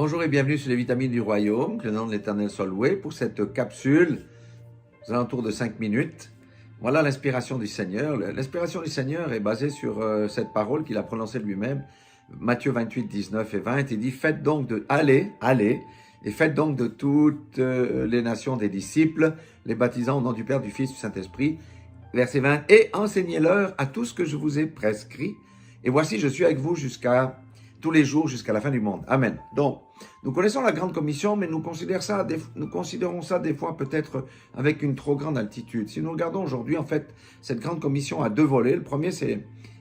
Bonjour et bienvenue sur les vitamines du royaume, que le nom de l'Éternel soit loué pour cette capsule, aux alentours de 5 minutes. Voilà l'inspiration du Seigneur. L'inspiration du Seigneur est basée sur cette parole qu'il a prononcée lui-même, Matthieu 28, 19 et 20. Il dit, faites donc allez, et faites donc de toutes les nations des disciples, les baptisant au nom du Père, du Fils, du Saint-Esprit. Verset 20, et enseignez-leur à tout ce que je vous ai prescrit. Et voici, je suis avec vous tous les jours jusqu'à la fin du monde. Amen. Donc, nous connaissons la grande commission, mais nous considérons ça des fois peut-être avec une trop grande altitude. Si nous regardons aujourd'hui, en fait, cette grande commission a deux volets. Le premier,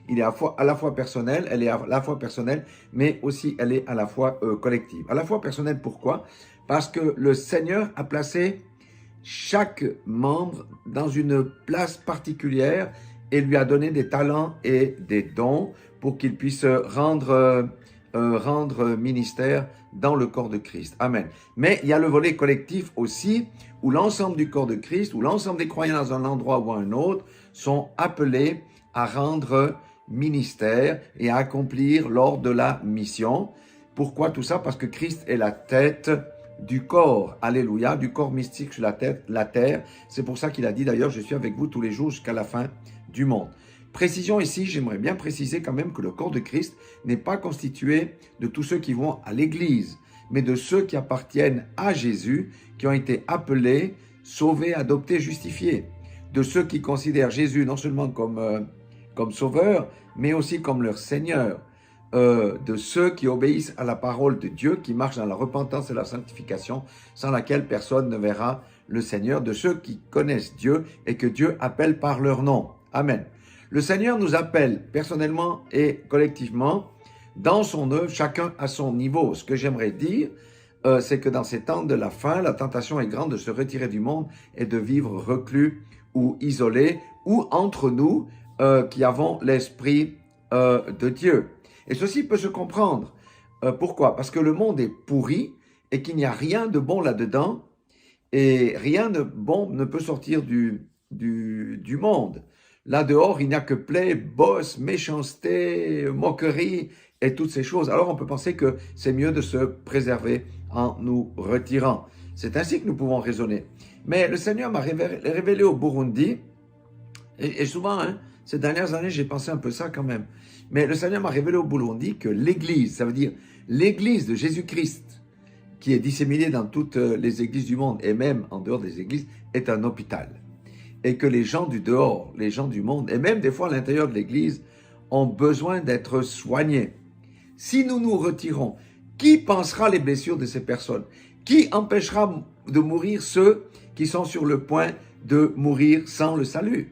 il est à la fois personnel, elle est à la fois personnelle, mais aussi elle est à la fois collective. À la fois personnelle, pourquoi? Parce que le Seigneur a placé chaque membre dans une place particulière et lui a donné des talents et des dons pour qu'il puisse rendre ministère dans le corps de Christ. Amen. Mais il y a le volet collectif aussi, où l'ensemble du corps de Christ, où l'ensemble des croyants dans un endroit ou un autre, sont appelés à rendre ministère et à accomplir l'ordre de la mission. Pourquoi tout ça? Parce que Christ est la tête du corps, alléluia, du corps mystique sur la terre. C'est pour ça qu'il a dit d'ailleurs, je suis avec vous tous les jours jusqu'à la fin du monde. Précision ici, j'aimerais bien préciser quand même que le corps de Christ n'est pas constitué de tous ceux qui vont à l'église, mais de ceux qui appartiennent à Jésus, qui ont été appelés, sauvés, adoptés, justifiés. De ceux qui considèrent Jésus non seulement comme sauveur, mais aussi comme leur Seigneur. De ceux qui obéissent à la parole de Dieu, qui marchent dans la repentance et la sanctification, sans laquelle personne ne verra le Seigneur. De ceux qui connaissent Dieu et que Dieu appelle par leur nom. Amen. Le Seigneur nous appelle personnellement et collectivement dans son œuvre, chacun à son niveau. Ce que j'aimerais dire, c'est que dans ces temps de la fin, la tentation est grande de se retirer du monde et de vivre reclus ou isolés ou entre nous qui avons l'Esprit de Dieu. Et ceci peut se comprendre. Pourquoi? Parce que le monde est pourri et qu'il n'y a rien de bon là-dedans et rien de bon ne peut sortir du monde. Là dehors, il n'y a que plaie, bosse, méchanceté, moquerie et toutes ces choses. Alors on peut penser que c'est mieux de se préserver en nous retirant. C'est ainsi que nous pouvons raisonner. Mais le Seigneur m'a révélé au Burundi, et souvent, ces dernières années, j'ai pensé un peu ça quand même. Mais le Seigneur m'a révélé au Burundi que l'Église, ça veut dire l'Église de Jésus-Christ, qui est disséminée dans toutes les églises du monde et même en dehors des églises, est un hôpital. Et que les gens du dehors, les gens du monde, et même des fois à l'intérieur de l'Église, ont besoin d'être soignés. Si nous nous retirons, qui pensera les blessures de ces personnes? Qui empêchera de mourir ceux qui sont sur le point de mourir sans le salut?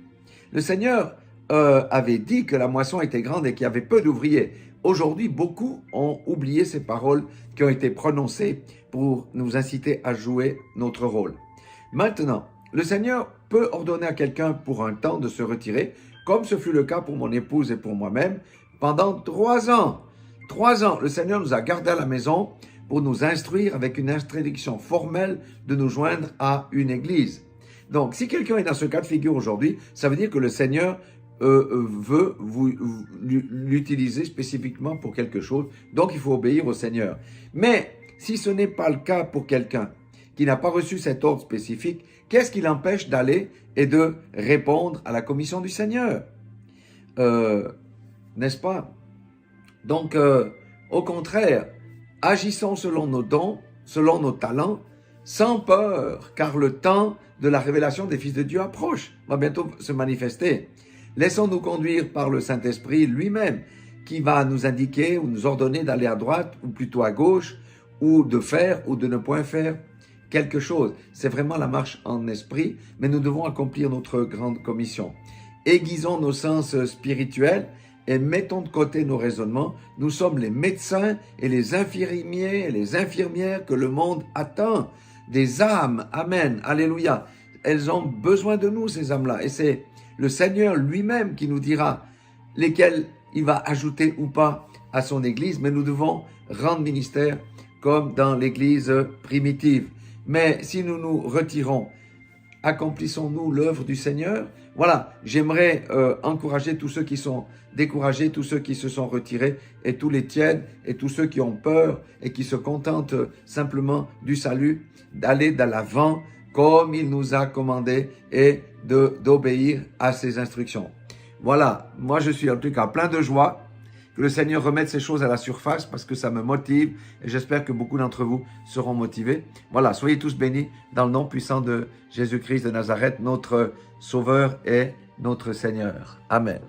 Le Seigneur avait dit que la moisson était grande et qu'il y avait peu d'ouvriers. Aujourd'hui, beaucoup ont oublié ces paroles qui ont été prononcées pour nous inciter à jouer notre rôle. Maintenant, le Seigneur peut ordonner à quelqu'un pour un temps de se retirer, comme ce fut le cas pour mon épouse et pour moi-même, pendant 3 ans. 3 ans, le Seigneur nous a gardés à la maison pour nous instruire avec une instruction formelle de nous joindre à une église. Donc, si quelqu'un est dans ce cas de figure aujourd'hui, ça veut dire que le Seigneur veut l'utiliser spécifiquement pour quelque chose. Donc, il faut obéir au Seigneur. Mais, si ce n'est pas le cas pour quelqu'un qui n'a pas reçu cet ordre spécifique, qu'est-ce qui l'empêche d'aller et de répondre à la commission du Seigneur? N'est-ce pas? Donc, au contraire, agissons selon nos dons, selon nos talents, sans peur, car le temps de la révélation des fils de Dieu approche, va bientôt se manifester. Laissons-nous conduire par le Saint-Esprit lui-même, qui va nous indiquer ou nous ordonner d'aller à droite ou plutôt à gauche, ou de faire ou de ne point faire quelque chose. C'est vraiment la marche en esprit, mais nous devons accomplir notre grande commission. Aiguisons nos sens spirituels et mettons de côté nos raisonnements. Nous sommes les médecins et les infirmiers et les infirmières que le monde attend. Des âmes, amen, alléluia. Elles ont besoin de nous, ces âmes-là. Et c'est le Seigneur lui-même qui nous dira lesquelles il va ajouter ou pas à son Église, mais nous devons rendre ministère comme dans l'Église primitive. Mais si nous nous retirons, accomplissons-nous l'œuvre du Seigneur? Voilà, j'aimerais encourager tous ceux qui sont découragés, tous ceux qui se sont retirés, et tous les tièdes, et tous ceux qui ont peur et qui se contentent simplement du salut, d'aller de l'avant comme il nous a commandé et d'obéir à ses instructions. Voilà, moi je suis en tout cas plein de joie. Que le Seigneur remette ces choses à la surface parce que ça me motive et j'espère que beaucoup d'entre vous seront motivés. Voilà, soyez tous bénis dans le nom puissant de Jésus-Christ de Nazareth, notre Sauveur et notre Seigneur. Amen.